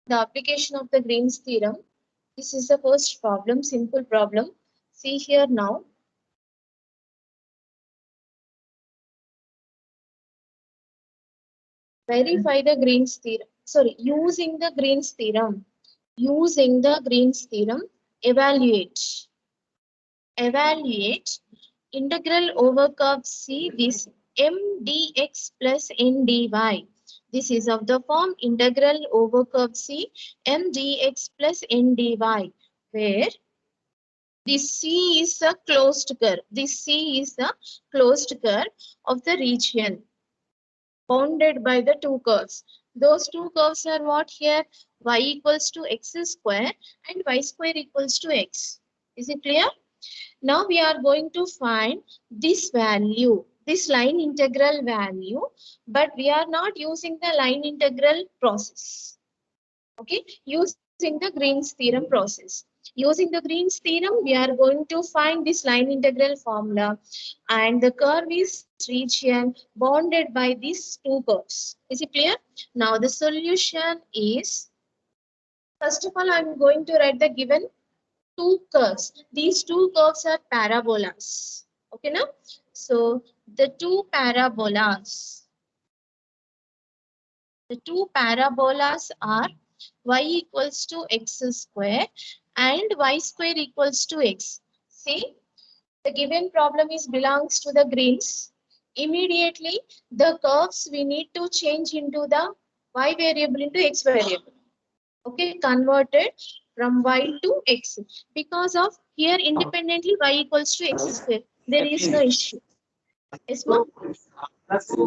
The application of the Green's theorem. This is the first problem, simple problem. See here now. Verify the Green's theorem. Sorry, using the Green's theorem. Using the Green's theorem, evaluate. Evaluate integral over curve C this m dx plus n dy. This is of the form integral over curve C m dx plus n dy, where this C is a closed curve. This C is the closed curve of the region bounded by the two curves. Those two curves are what here? Y equals to x square and y square equals to x. Is it clear? Now we are going to find this value, this line integral value, but we are not using the line integral process. Okay, using the Green's theorem process. Using the Green's theorem, we are going to find this line integral formula, and the curve is region bounded by these two curves. Is it clear? Now the solution is, first of all, I'm going to write the given two curves. These two curves are parabolas. Okay, now? So the two parabolas are y equals to x square and y square equals to x. See, the given problem is belongs to the Greens. Immediately, the curves we need to change into the y variable into x variable. Okay, converted from y to x. Because of here independently y equals to x square. There is no issue. Yes, ma'am? నాకు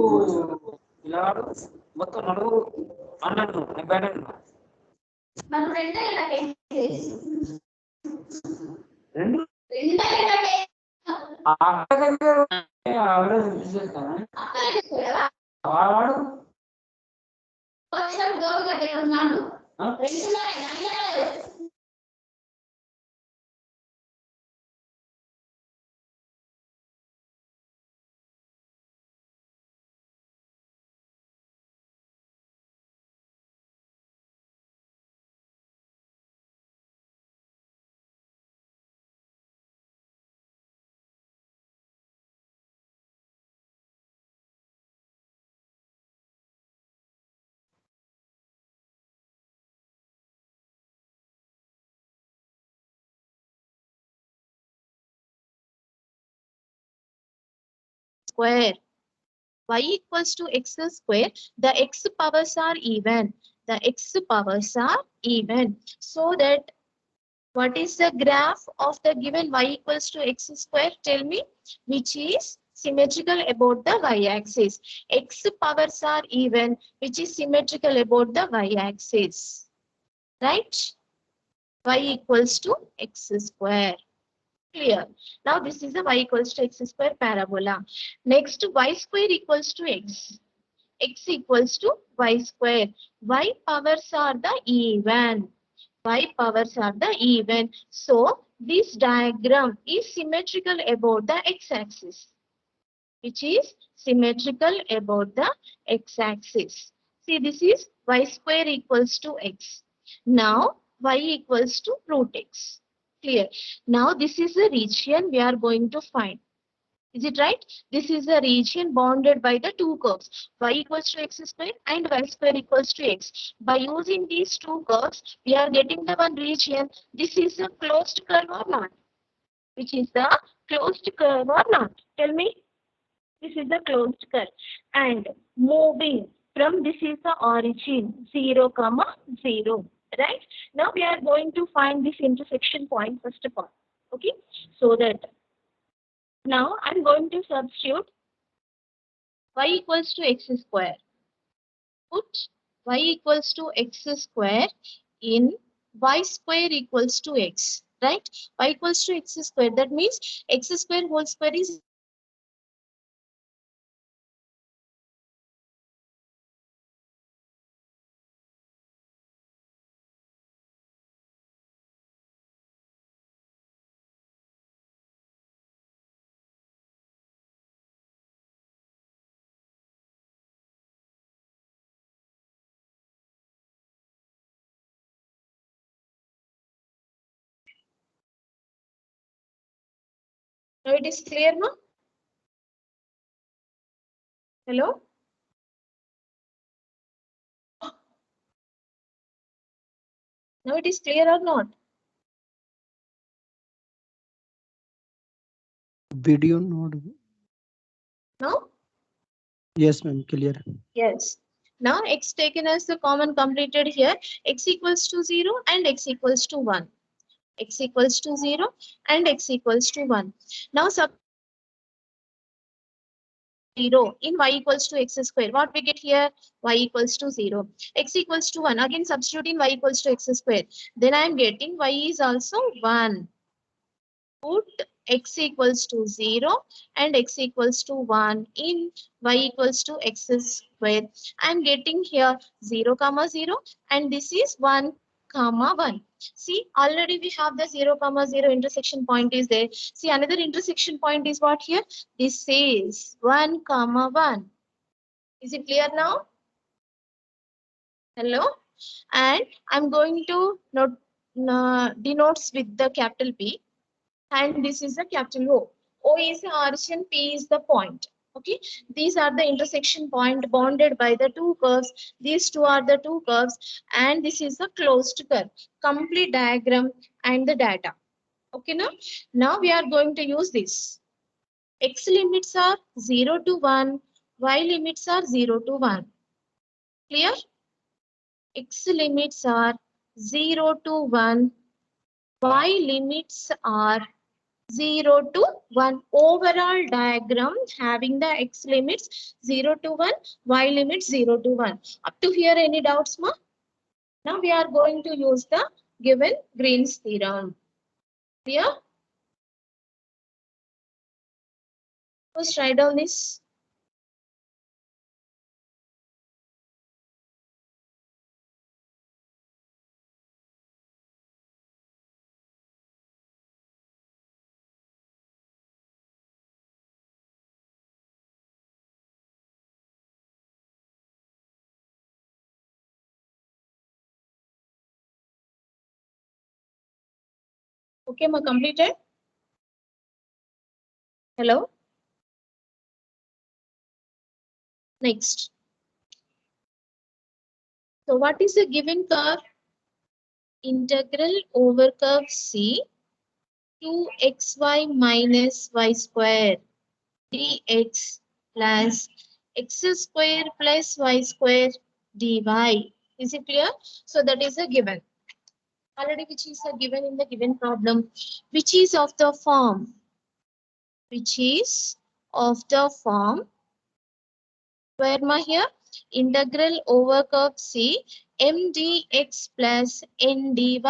పిల్లవాడు మొత్తం నలుగురు అన్నట్టు నేను బయట ఉన్నా. రెండు ఆ అక్క దగ్గర ఆవిడ చూసేస్తాను వాడు ఆ? Square. Y equals to x square. The x powers are even. The x powers are even. So that what is the graph of the given y equals to x square? Tell me, which is symmetrical about the y-axis. X powers are even, which is symmetrical about the y-axis. Right? Y equals to x square. Clear. Now this is the y equals to x square parabola. Next, y square equals to x. X equals to y square. Y powers are the even. Y powers are the even. So this diagram is symmetrical about the x-axis, which is symmetrical about the x-axis. See, this is y square equals to x. Now y equals to root x. Clear. Now this is the region we are going to find. Is it right? This is the region bounded by the two curves, y equals to x square and y square equals to x. By using these two curves, we are getting the one region. This is a closed curve or not? Which is the closed curve or not? Tell me. This is the closed curve. And moving from this is the origin, 0, 0. Right? Now we are going to find this intersection point first of all. Okay? So that now I'm going to substitute y equals to x square. Put y equals to x square in y square equals to x. Right? Y equals to x square. That means x square whole square is Now it is clear, no? Hello? Now it is clear or not? Video node. No? Yes, ma'am. Clear. Yes. Now x taken as the common completed here, x equals to 0 and x equals to 1. X equals to 0 and x equals to 1. Now sub 0 in y equals to x square. What we get here? Y equals to 0. X equals to 1. Again substitute in y equals to x square. Then I am getting y is also 1. Put x equals to 0 and x equals to 1 in y equals to x square. I am getting here 0 comma 0 and this is 1 comma 1. See, already we have the 0 comma 0 intersection point is there. See, another intersection point is what here? This is 1 comma 1. Is it clear now? Hello? And I'm going to note, denotes with the capital P. And this is the capital O. O is the origin, P is the point. Okay, these are the intersection point bonded by the two curves. These two are the two curves, and this is the closed curve. Complete diagram and the data. Okay, now we are going to use this. X limits are 0 to 1, Y limits are 0 to 1. Clear? X limits are 0 to 1, Y limits are 0 to 1. Overall diagram having the x limits 0 to 1, y limits 0 to 1. Up to here, any doubts, ma? Now we are going to use the given Green's theorem. Clear? First write down this. Okay, ma, completed? Hello? Next. So what is the given curve? Integral over curve C 2xy minus y square dx plus x square plus y square dy. Is it clear? So that is a given. Already which is a given in the given problem. Which is of the form? Which is of the form? Where ma here? Integral over curve C m dx plus n dy.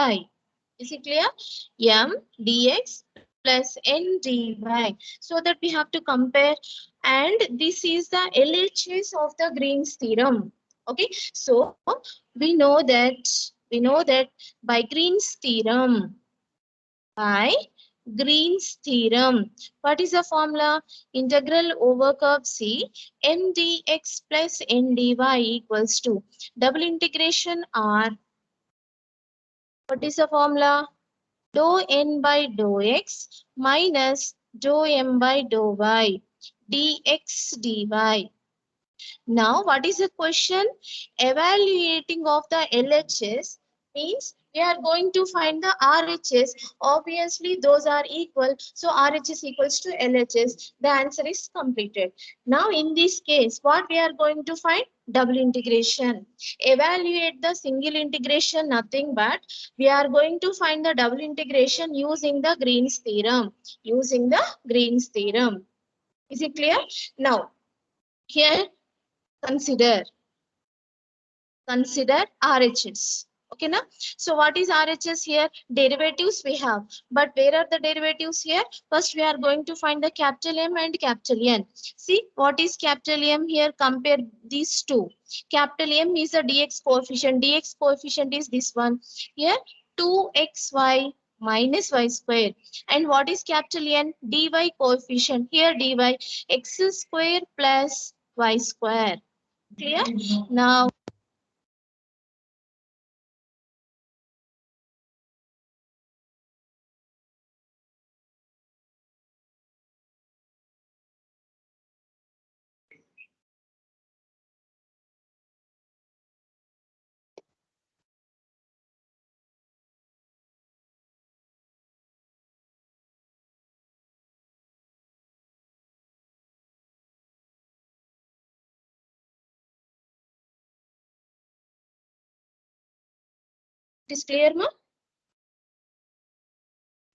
Is it clear? M dx plus n dy. So that we have to compare, and this is the LHS of the Green's theorem. Okay, so we know that by Green's theorem, what is the formula? Integral over curve C m dx plus n dy equals to double integration R. What is the formula? Dou n by dou x minus dou m by dou y dx dy. Now, what is the question? Evaluating of the LHS means we are going to find the RHS. Obviously, those are equal. So, RHS equals to LHS. The answer is completed. Now, in this case, what we are going to find? Double integration. Evaluate the single integration, nothing but we are going to find the double integration using the Green's theorem. Using the Green's theorem. Is it clear? Now, here consider RHS. Okay, now. So what is RHS here? Derivatives we have. But where are the derivatives here? First, we are going to find the capital M and capital N. See, what is capital M here? Compare these two. Capital M is a dx coefficient. Dx coefficient is this one. Here, 2xy minus y square. And what is capital N? Dy coefficient. Here, dy x square plus y square. Clear? Now, It is clear, ma?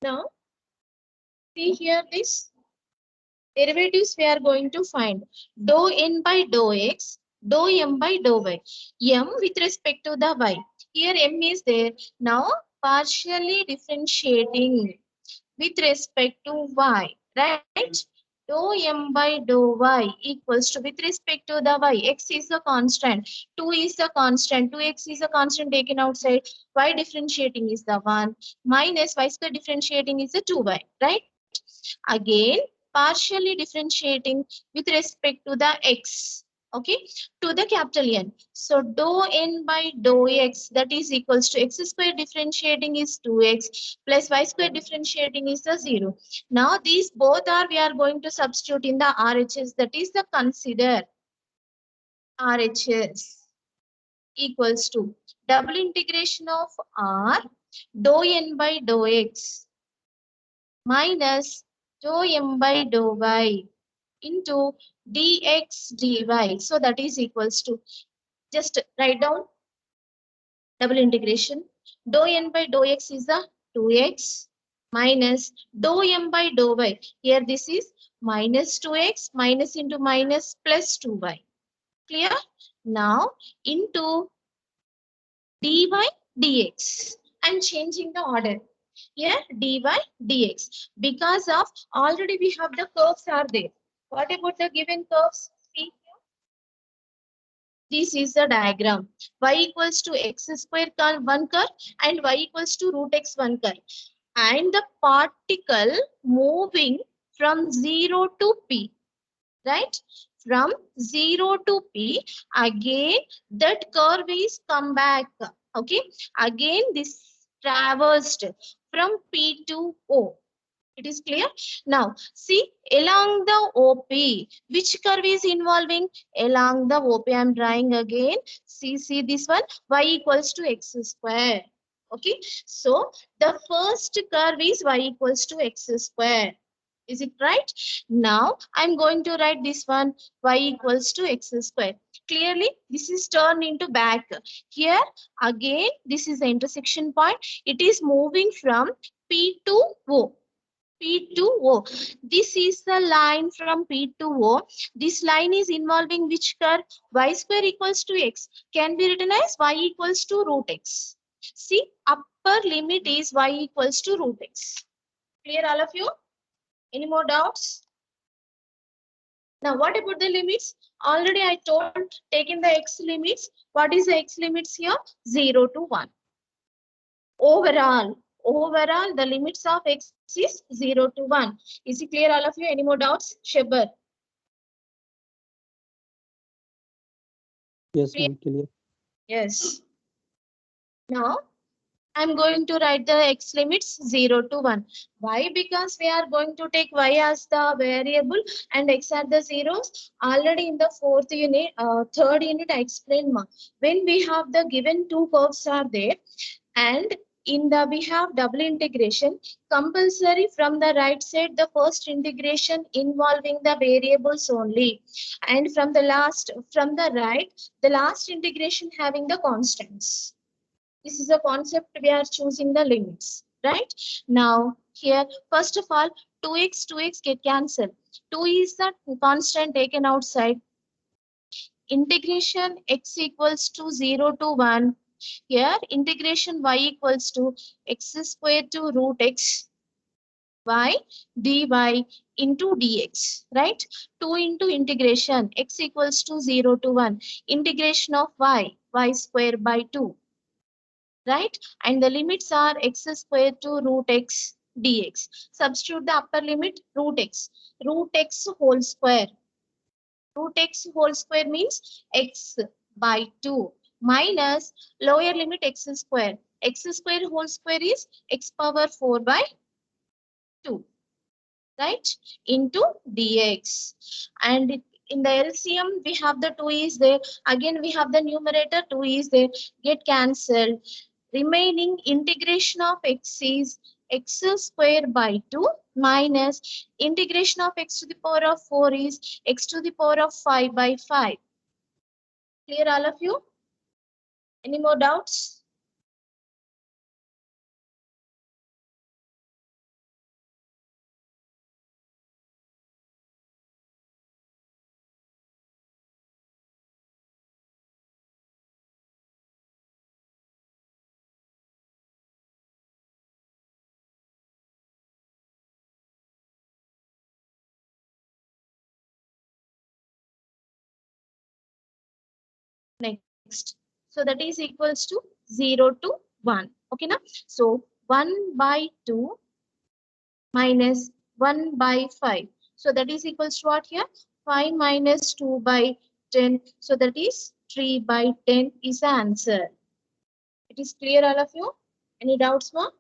Now, see here this derivatives we are going to find. Dou n by dou x, dou m by dou y. M with respect to the y. Here m is there. Now, partially differentiating with respect to y, right? Dou m by dou y equals to with respect to the y. X is a constant. 2 is a constant. 2x is a constant taken outside. Y differentiating is the 1. Minus y square differentiating is the 2y, right? Again, partially differentiating with respect to the x. Okay, to the capital N. So dou n by dou x, that is equals to x square differentiating is 2x plus y square differentiating is the 0. Now these both are we are going to substitute in the RHS, that is the consider RHS equals to double integration of R dou n by dou x minus dou m by dou y into dx dy. So that is equals to, just write down double integration. Dou n by dou x is the 2x minus dou m by dou y. Here this is minus 2x minus into minus plus 2y. Clear? Now into dy dx. I'm changing the order. Here dy dx. Because of already we have the curves are there. What about the given curves? See, this is the diagram. Y equals to x square one curve and y equals to root x one curve. And the particle moving from 0 to p, right? From 0 to p, again that curve is come back. Okay, again this traversed from p to o. It is clear? Now, see, along the OP, which curve is involving? Along the OP, I am drawing again. See this one, y equals to x square. Okay, so the first curve is y equals to x square. Is it right? Now, I'm going to write this one, y equals to x square. Clearly, this is turned into back. Here, again, this is the intersection point. It is moving from P to O. P to O. This is the line from P to O. This line is involving which curve? Y square equals to x. Can be written as y equals to root x. See, upper limit is y equals to root x. Clear all of you? Any more doubts? Now, what about the limits? Already I told, taking the x limits. What is the x limits here? 0 to 1. Overall, the limits of x is 0 to 1. Is it clear all of you? Any more doubts? Shabar. Yes, Clear? ma'am, clear. Yes. Now, I'm going to write the x limits 0 to 1. Why? Because we are going to take y as the variable and x are the zeros. Already in the third unit, I explained. When we have the given two curves are there, and in the we have double integration, compulsory from the right side the first integration involving the variables only, and from the right the last integration having the constants. This is a concept we are choosing the limits, right? Now here first of all 2x get cancelled. 2 is the constant taken outside. Integration x equals to 0 to 1. Here integration y equals to x squared to root x y dy into dx, right? 2 into integration x equals to 0 to 1. Integration of y square by 2, right? And the limits are x squared to root x dx. Substitute the upper limit root x whole square. Root x whole square means x by 2 minus lower limit x square. X square whole square is x power 4 by 2, right? Into dx. And in the LCM, we have the 2 is there. Again, we have the numerator 2 is there. Get cancelled. Remaining integration of x is x square by 2 minus integration of x to the power of 4 is x to the power of 5 by 5. Clear all of you? Any more doubts? next. So that is equals to 0 to 1. Okay, now? So 1 by 2 minus 1 by 5. So that is equals to what here? 5 minus 2 by 10. So that is 3 by 10 is the answer. It is clear, all of you? Any doubts more?